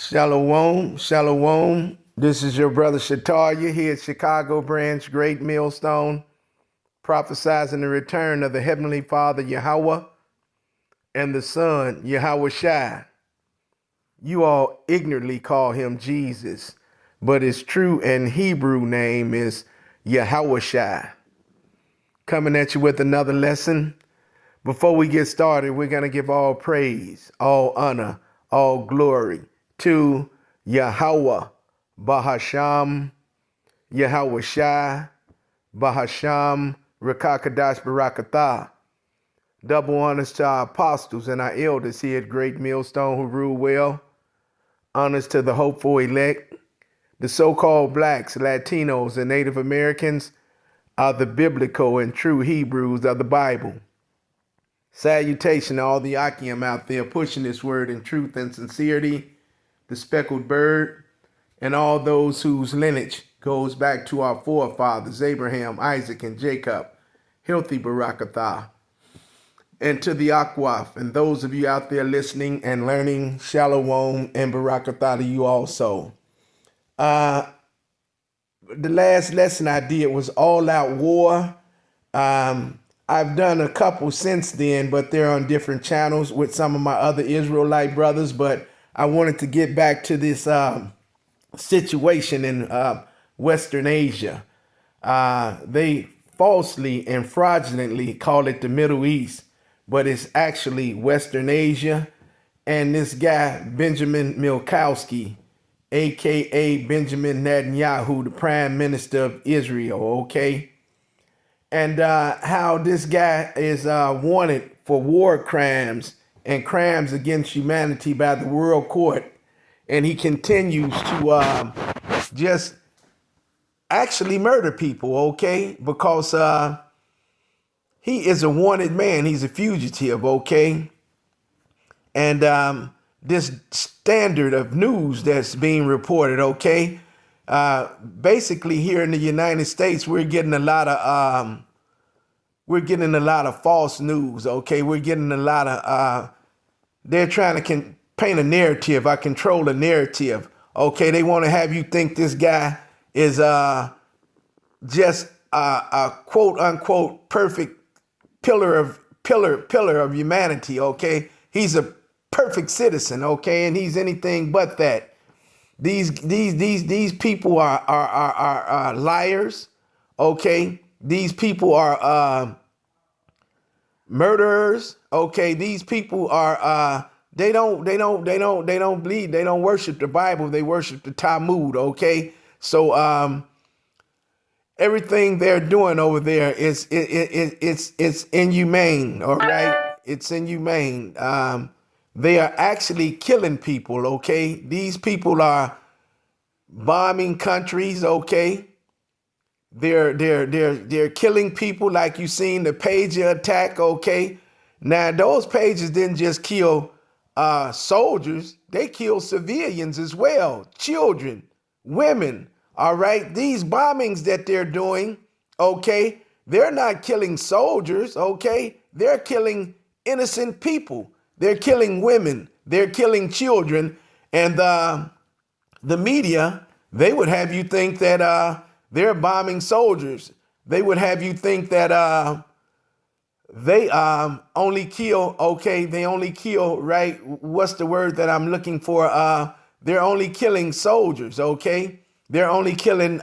Shalom, shalom. This is your brother Shataria here at Chicago Branch, Great Millstone, prophesizing the return of the Heavenly Father Yahweh and the Son Yahweh Shai. You all ignorantly call him Jesus, but his true and Hebrew name is Yahweh Shai. Coming at you with another lesson. Before we get started, we're going to give all praise, all honor, all glory to Yahweh, Bahasham, Yahweh Shai, Bahasham, Rakakadash Barakatah. Double honors to our apostles and our elders here at Great Millstone who rule well. Honors to the hopeful elect. The so-called blacks, Latinos, and Native Americans are the biblical and true Hebrews of the Bible. Salutation to all the Akim out there pushing this word in truth and sincerity, the speckled bird, and all those whose lineage goes back to our forefathers, Abraham, Isaac, and Jacob, healthy Barakatah. And to the Akwaf, and those of you out there listening and learning, Shalom and Barakatah to you also. The last lesson I did was all out war. I've done a couple since then, but they're on different channels with some of my other Israelite brothers. But I wanted to get back to this situation in Western Asia. They falsely and fraudulently call it the Middle East, but it's actually Western Asia. And this guy, Benjamin Milkowski, a.k.a. Benjamin Netanyahu, the Prime Minister of Israel, okay? And how this guy is wanted for war crimes and crimes against humanity by the World Court. And he continues to just actually murder people, okay? Because he is a wanted man. He's a fugitive, okay? And this standard of news that's being reported, okay? Basically here in the United States, we're getting a lot of false news, okay? We're getting a lot of they're trying to paint a narrative, control a narrative, okay? They want to have you think this guy is just a quote unquote perfect pillar of humanity, okay? He's a perfect citizen, okay? And he's anything but that. These people are liars, okay? These people are murderers, okay? These people are they don't believe, they don't worship the Bible, they worship the Talmud, okay? So everything they're doing over there is it's inhumane, all right? It's inhumane. They are actually killing people, okay? These people are bombing countries, okay? They're killing people like you seen the pager attack, okay? Now those pagers didn't just kill soldiers, they killed civilians as well, children, women, all right? These bombings that they're doing, okay, they're not killing soldiers, okay? They're killing innocent people. They're killing women. They're killing children. And the media, they would have you think that they're bombing soldiers. They would have you think that they only kill, okay, they only kill, right? What's the word that I'm looking for? They're only killing soldiers, okay? They're only killing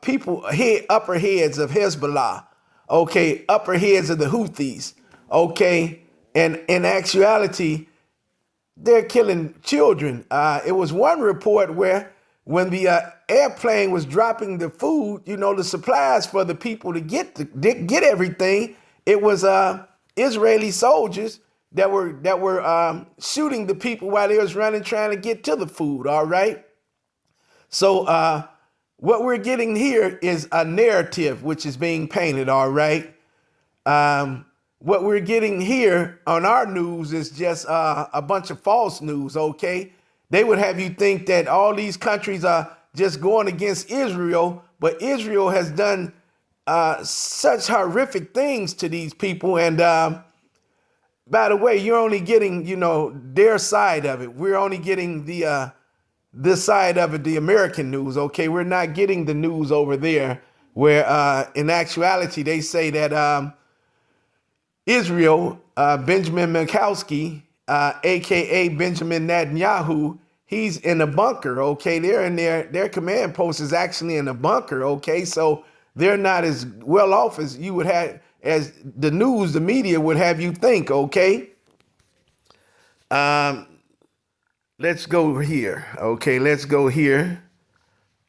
people, upper heads of Hezbollah, okay, upper heads of the Houthis, okay? And in actuality, they're killing children. It was one report where when the airplane was dropping the food, you know, the supplies for the people to get everything, it was Israeli soldiers that were shooting the people while they was running, trying to get to the food, all right? So what we're getting here is a narrative which is being painted, all right? What we're getting here on our news is just a bunch of false news, okay? They would have you think that all these countries are just going against Israel, but Israel has done such horrific things to these people. And By the way, you're only getting, their side of it. We're only getting the this side of it, the American news. Okay, we're not getting the news over there, where in actuality they say that Israel, Benjamin Minkowski, aka Benjamin Netanyahu, he's in a bunker. Okay, they're in their command post is actually in a bunker. Okay, so they're not as well off as you would have, as the news, the media would have you think. Okay, let's go here. Okay, let's go here.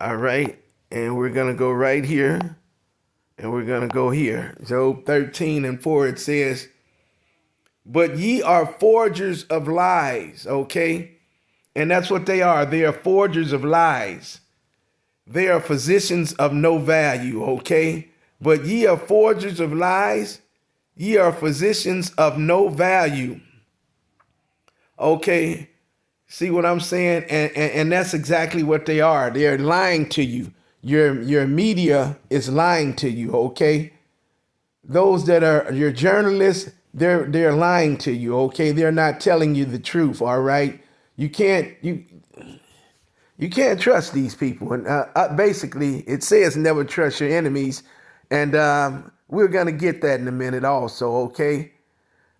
All right, and we're gonna go right here. And we're going to go here. Job 13:4, it says, but ye are forgers of lies, okay? And that's what they are. They are forgers of lies. They are physicians of no value, okay? But ye are forgers of lies. Ye are physicians of no value. Okay? See what I'm saying? And that's exactly what they are. They're lying to you. Your media is lying to you, okay? Those that are your journalists, they're lying to you, okay? They're not telling you the truth, all right? You can't trust these people. And basically, it says never trust your enemies, and we're gonna get that in a minute, also, okay?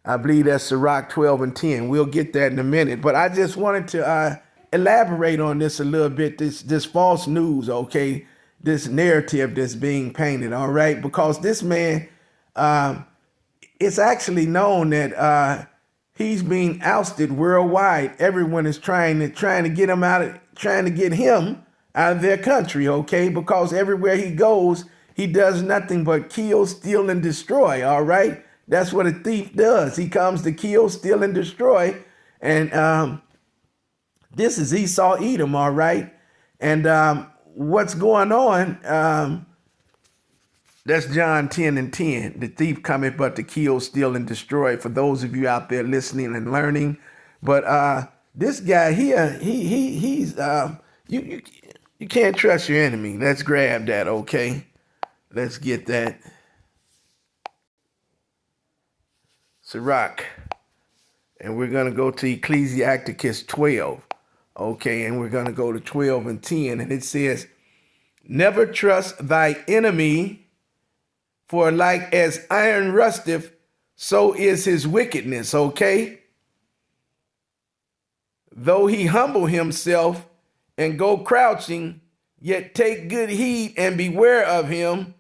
I believe that's Sirach 12:10. We'll get that in a minute, but I just wanted to elaborate on this a little bit. This false news, okay? This narrative that's being painted, all right? Because this man, it's actually known that he's being ousted worldwide. Everyone is trying to get him trying to get him out of their country, okay? Because everywhere he goes, he does nothing but kill, steal, and destroy, all right? That's what a thief does. He comes to kill, steal, and destroy. And this is Esau Edom, all right? And what's going on? That's John 10:10. The thief cometh but to kill, steal, and destroy. For those of you out there listening and learning, but this guy here, he's you can't trust your enemy. Let's grab that, okay? Let's get that. Sirach, and we're gonna go to Ecclesiasticus 12. Okay, and we're going to go to 12:10, and it says, never trust thy enemy, for like as iron rusteth, so is his wickedness, okay? Though he humble himself and go crouching, yet take good heed and beware of him,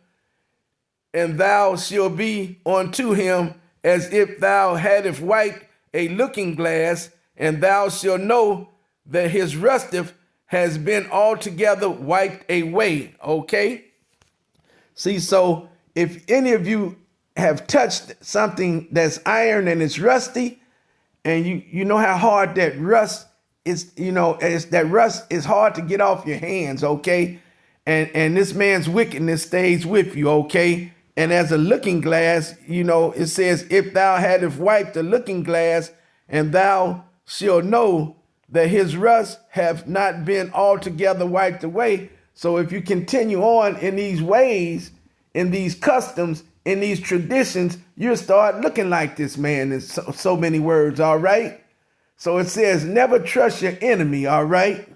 and thou shalt be unto him as if thou hadst wiped a looking glass, and thou shalt know that his rusteth has been altogether wiped away, okay? See, so if any of you have touched something that's iron and it's rusty, and you know how hard that rust is, that rust is hard to get off your hands, okay? And this man's wickedness stays with you, okay? And as a looking glass, it says, if thou hadst wiped the looking glass, and thou shalt know that his rust have not been altogether wiped away. So if you continue on in these ways, in these customs, in these traditions, you'll start looking like this man in so many words, all right? So it says, never trust your enemy, all right?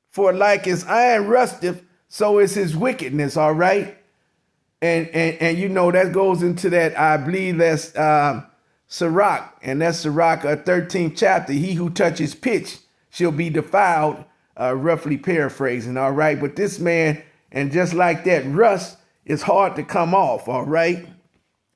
For like as iron rusteth, so is his wickedness, all right? And that goes into that, I believe that's Sirach, and that's Sirach 13th chapter. He who touches pitch shall be defiled, roughly paraphrasing, all right? But this man, and just like that, rust is hard to come off, all right?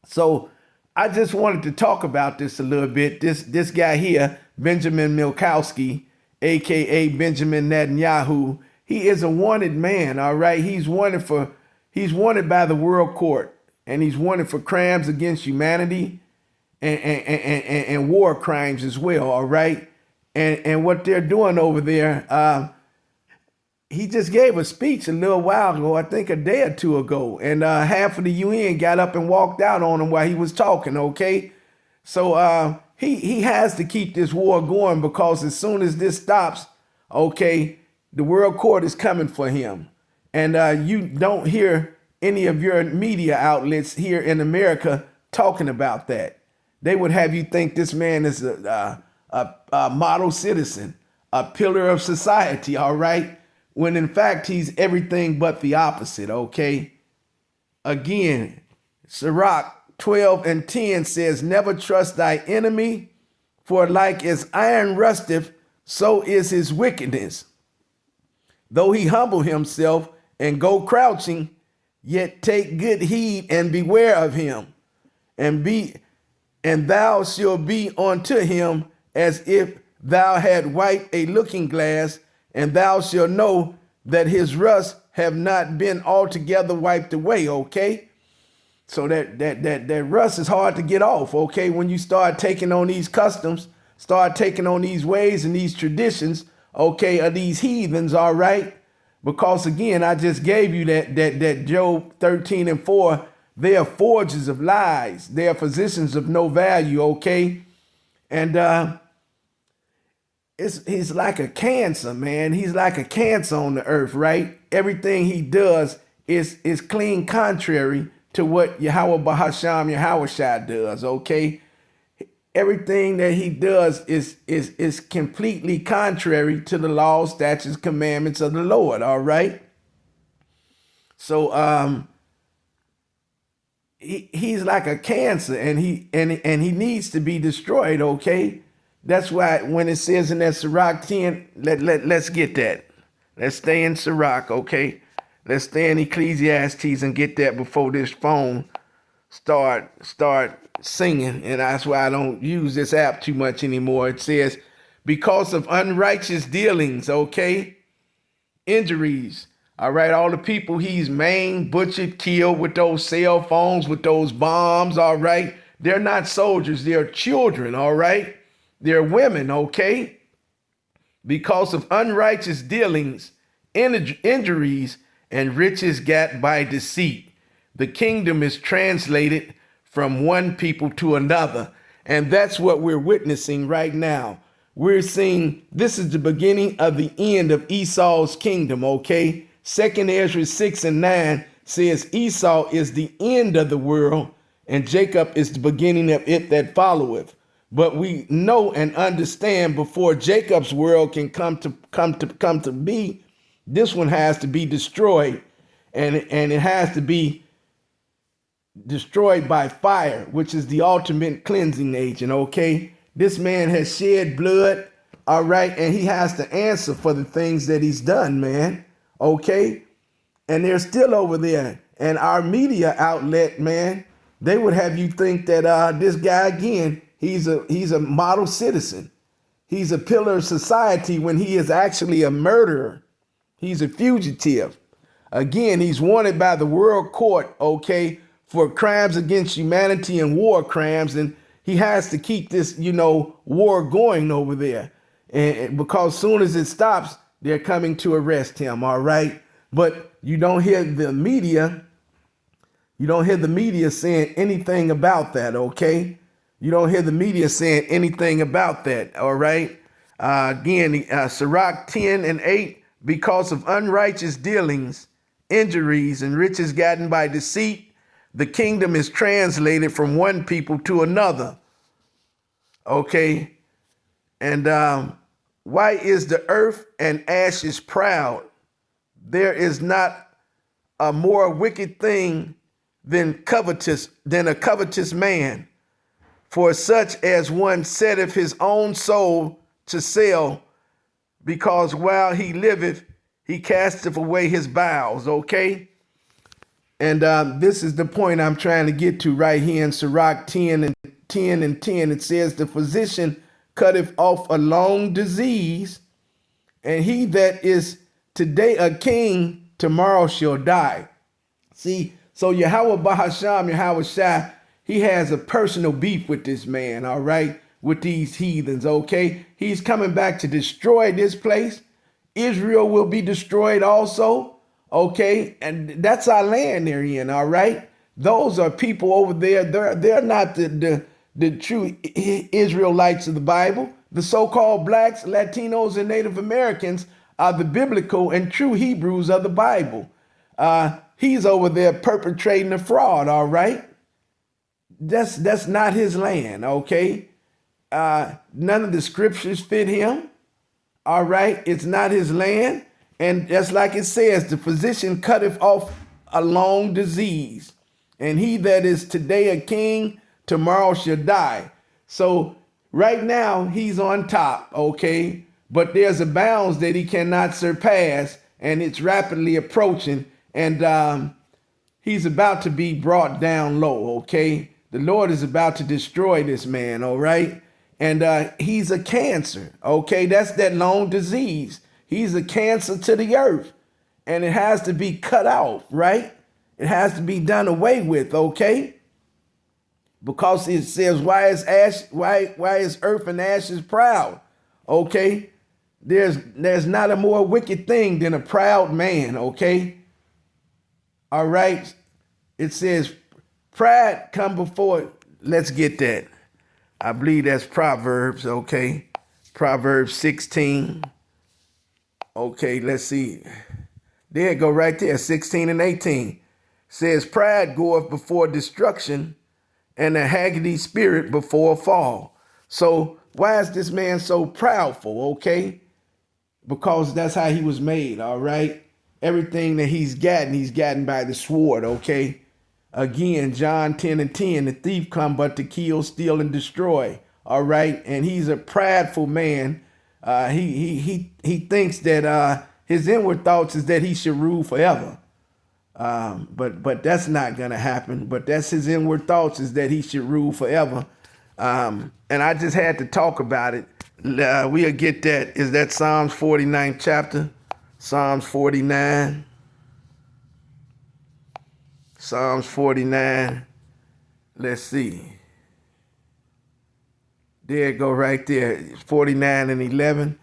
So I just wanted to talk about this a little bit. This guy here, Benjamin Minkowski, a.k.a. Benjamin Netanyahu, he is a wanted man, all right? He's wanted by the world court, and he's wanted for crimes against humanity, and war crimes as well, all right? And what they're doing over there, he just gave a speech a little while ago, I think a day or two ago, and half of the UN got up and walked out on him while he was talking, okay? So he has to keep this war going, because as soon as this stops, okay, the world court is coming for him. And you don't hear any of your media outlets here in America talking about that. they would have you think this man is a model citizen, a pillar of society, all right? When in fact, he's everything but the opposite, okay? Again, Sirach 12:10 says, never trust thy enemy, for like as iron rusteth, so is his wickedness. Though he humble himself and go crouching, yet take good heed and beware of him, and thou shalt be unto him as if thou had wiped a looking glass, and thou shalt know that his rust have not been altogether wiped away, okay? So that rust is hard to get off, okay? When you start taking on these customs, start taking on these ways and these traditions, okay, of these heathens, all right? Because again, I just gave you that Job 13:4, they are forgers of lies. They are physicians of no value, okay? And he's like a cancer, man. He's like a cancer on the earth, right? Everything he does is clean contrary to what Yahweh Bahasham Yahushua does, okay? Everything that he does is completely contrary to the laws, statutes, commandments of the Lord, all right? So he's like a cancer, and he needs to be destroyed, okay? That's why when it says in that Sirach 10, let's get that. Let's stay in Sirach, okay? Let's stay in Ecclesiastes and get that before this phone start singing. And that's why I don't use this app too much anymore. It says, because of unrighteous dealings, okay? Injuries. All right, all the people he's maimed, butchered, killed with those cell phones, with those bombs, all right? They're not soldiers, they're children, all right? They're women, okay? Because of unrighteous dealings, injuries, and riches got by deceit, the kingdom is translated from one people to another. And that's what we're witnessing right now. We're seeing this is the beginning of the end of Esau's kingdom, okay? 2nd Ezra 6:9 says Esau is the end of the world, and Jacob is the beginning of it that followeth. But we know and understand before Jacob's world can come to be, this one has to be destroyed, and it has to be destroyed by fire, which is the ultimate cleansing agent, okay? This man has shed blood, all right, and he has to answer for the things that he's done, man, okay? And they're still over there. And our media outlet, man, they would have you think that this guy, again, he's a model citizen. He's a pillar of society when he is actually a murderer. He's a fugitive. Again, he's wanted by the world court, okay, for crimes against humanity and war crimes. And he has to keep this, war going over there. And because soon as it stops, they're coming to arrest him, all right? But you don't hear the media. You don't hear the media saying anything about that, okay? You don't hear the media saying anything about that, all right? Again, Sirach 10:8, because of unrighteous dealings, injuries, and riches gotten by deceit, the kingdom is translated from one people to another, okay? And why is the earth and ashes proud? There is not a more wicked thing than a covetous man, for such as one setteth his own soul to sell, because while he liveth, he casteth away his bowels, okay? And this is the point I'm trying to get to right here in Sirach 10:10. It says, the physician cutteth off a long disease, and he that is today a king, tomorrow shall die. See, so Yahweh Bahasham, Yahushua, he has a personal beef with this man, all right, with these heathens, okay? He's coming back to destroy this place. Israel will be destroyed also, okay? And that's our land they're in, all right? Those are people over there. They're not the true Israelites of the Bible. The so-called blacks, Latinos, and Native Americans are the biblical and true Hebrews of the Bible. He's over there perpetrating a fraud, all right? That's not his land, okay? None of the scriptures fit him. All right, it's not his land. And just like it says, the physician cutteth off a long disease. And he that is today a king, tomorrow shall die. So right now he's on top, okay? But there's a bounds that he cannot surpass, and it's rapidly approaching. And he's about to be brought down low, okay? The Lord is about to destroy this man, all right? And he's a cancer, okay? That's that long disease. He's a cancer to the earth, and it has to be cut out, right? It has to be done away with, okay? Because it says, why is earth and ashes proud? Okay? There's not a more wicked thing than a proud man, okay? All right? It says, pride come before. Let's get that. I believe that's Proverbs, okay? Proverbs 16. Okay, let's see. There it go right there, 16 and 18. Says, pride goeth before destruction, and a haggerty spirit before a fall. So why is this man so proudful, okay? Because that's how he was made, all right? Everything that he's gotten by the sword, okay? Again, John 10 and 10, the thief come but to kill, steal, and destroy. All right. And he's a prideful man. He thinks that his inward thoughts is that he should rule forever. But that's not gonna happen. But that's his inward thoughts is that he should rule forever. And I just had to talk about it. We'll get that. Is that Psalms 49th chapter? Psalms 49. Psalms 49, let's see. There it go right there, 49 and 11.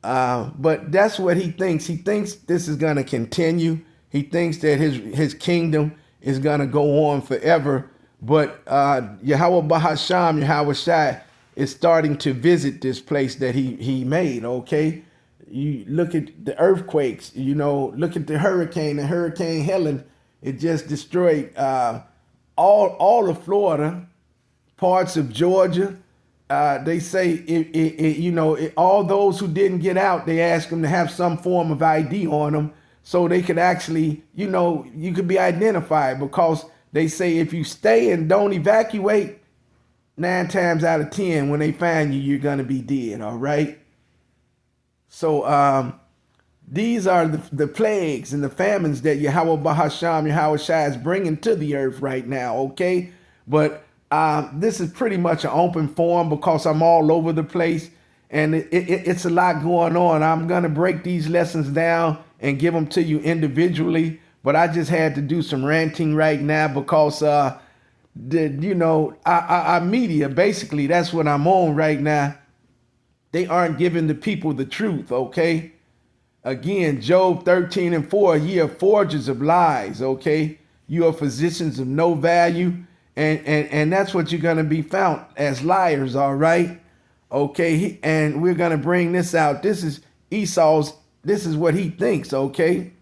But that's what he thinks. He thinks this is going to continue. He thinks that his kingdom is going to go on forever. But Yahweh Bahasham, Yahweh Shai, is starting to visit this place that he made, okay? You look at the earthquakes, look at the Hurricane Helen. It just destroyed all of Florida, parts of Georgia. They say, all those who didn't get out, they asked them to have some form of ID on them so they could actually, you could be identified, because they say if you stay and don't evacuate, 9 times out of 10, when they find you, you're going to be dead, all right? So, these are the plagues and the famines that Yahweh Bahasham, Yahweh Shai is bringing to the earth right now, okay? But this is pretty much an open forum because I'm all over the place, and it's a lot going on. I'm going to break these lessons down and give them to you individually, but I just had to do some ranting right now because, our media, basically, that's what I'm on right now. They aren't giving the people the truth, okay? Again, Job 13 and 4, ye are forgers of lies, okay? You are physicians of no value, and that's what you're going to be found as liars, all right? Okay, and we're going to bring this out. This is Esau's, this is what he thinks, okay?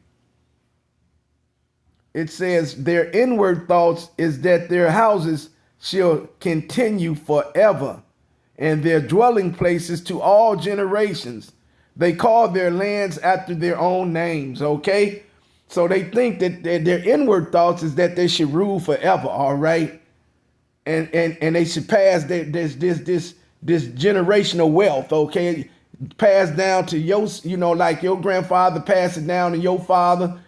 It says, their inward thoughts is that their houses shall continue forever, and their dwelling places to all generations. They call their lands after their own names, okay? So they think that their inward thoughts is that they should rule forever, all right? And they should pass this generational wealth, okay? Pass down to your, like your grandfather pass it down to your father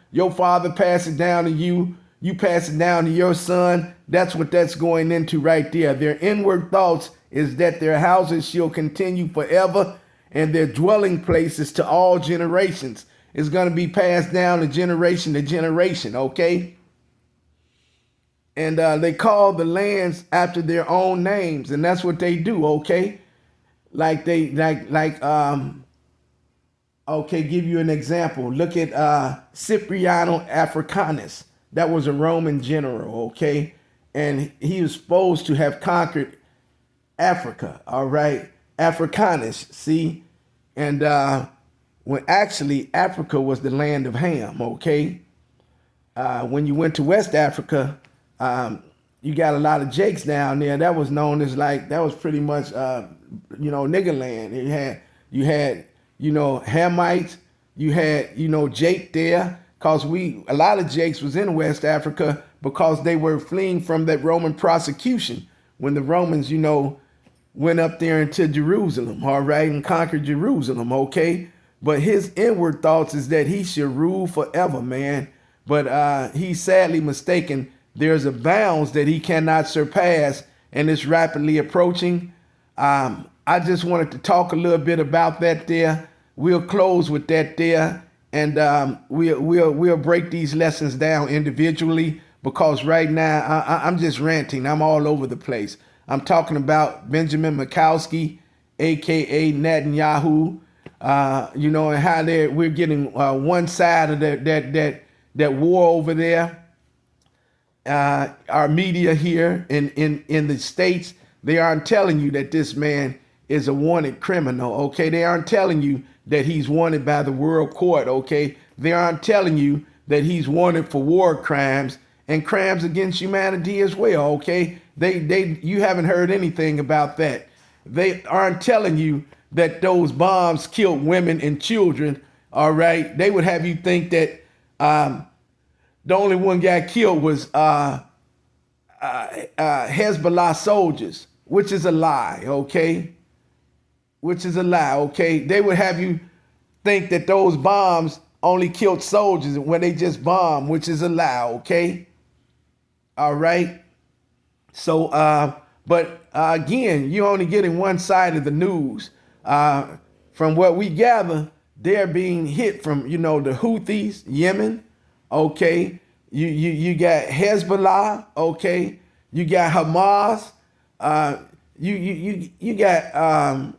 pass it down to you pass it down to your son. That's what that's going into right there. Their inward thoughts is that their houses shall continue forever, and their dwelling places to all generations. Is going to be passed down to generation, okay? And they call the lands after their own names, and that's what they do, okay? Okay, give you an example. Look at Cipriano Africanus. That was a Roman general, okay? And he was supposed to have conquered Africa, all right? Africanus, see? And when actually Africa was the land of Ham, okay? When you went to West Africa, you got a lot of Jakes down there. That was known as like, that was pretty much nigger land. You had Hamites, you had Jake there, cause a lot of Jakes was in West Africa because they were fleeing from that Roman prosecution when the Romans went up there into Jerusalem, all right, and conquered Jerusalem, okay. But his inward thoughts is that he should rule forever, man. But he's sadly mistaken. There's a bounds that he cannot surpass, and it's rapidly approaching. I just wanted to talk a little bit about that there. We'll close with that there, and we'll break these lessons down individually, because right now I'm just ranting. I'm all over the place. I'm talking about Benjamin Mikowski, aka Netanyahu, and how we're getting one side of that war over there. Our media here in the States, they aren't telling you that this man is a wanted criminal, okay? They aren't telling you that he's wanted by the world court, okay? They aren't telling you that he's wanted for war crimes and crimes against humanity as well, okay? You haven't heard anything about that. They aren't telling you that those bombs killed women and children, all right? They would have you think that the only one got killed was Hezbollah soldiers, which is a lie, okay? Which is a lie, okay? They would have you think that those bombs only killed soldiers when they just bombed, which is a lie, okay? All right? So, again, you're only getting one side of the news. From what we gather, they're being hit from, the Houthis, Yemen, okay? You got Hezbollah, okay? You got Hamas. You got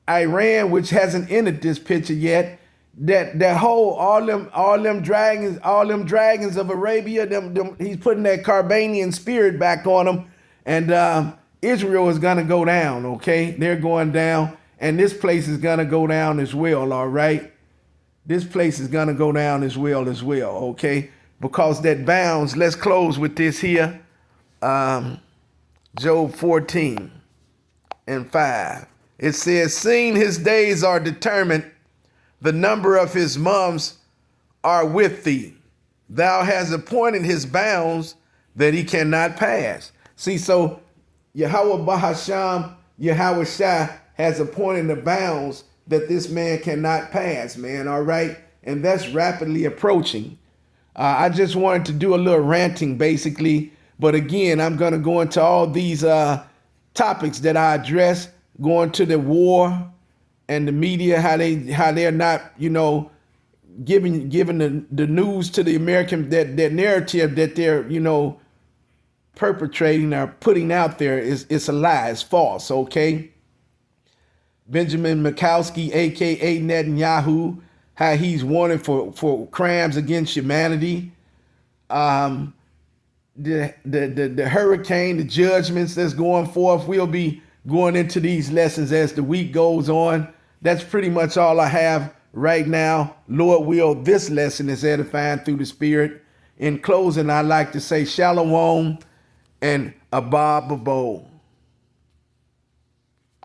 Iran, which hasn't entered this picture yet. That whole all them dragons of Arabia, he's putting that Carbanian spirit back on them, and Israel is gonna go down. Okay, they're going down, and this place is gonna go down as well. All right, this place is gonna go down as well. Okay, because that bounds. Let's close with this here. Job 14:5. It says, "Seeing his days are determined, the number of his months are with thee. Thou hast appointed his bounds that he cannot pass." See, so Yahweh Bahasham, Yahweh Shai has appointed the bounds that this man cannot pass, man, all right? And that's rapidly approaching. I just wanted to do a little ranting, basically. But again, I'm going to go into all these topics that I address, going to the war and the media, how they're not, giving the news to the American, that narrative that they're, perpetrating or putting out there it's a lie, it's false, okay? Benjamin Mikowski, aka Netanyahu, how he's wanted for crimes against humanity. The hurricane, the judgments that's going forth, we'll be going into these lessons as the week goes on. That's pretty much all I have right now. Lord will, this lesson is edifying through the Spirit. In closing, I'd like to say Shalom and Abba Babo.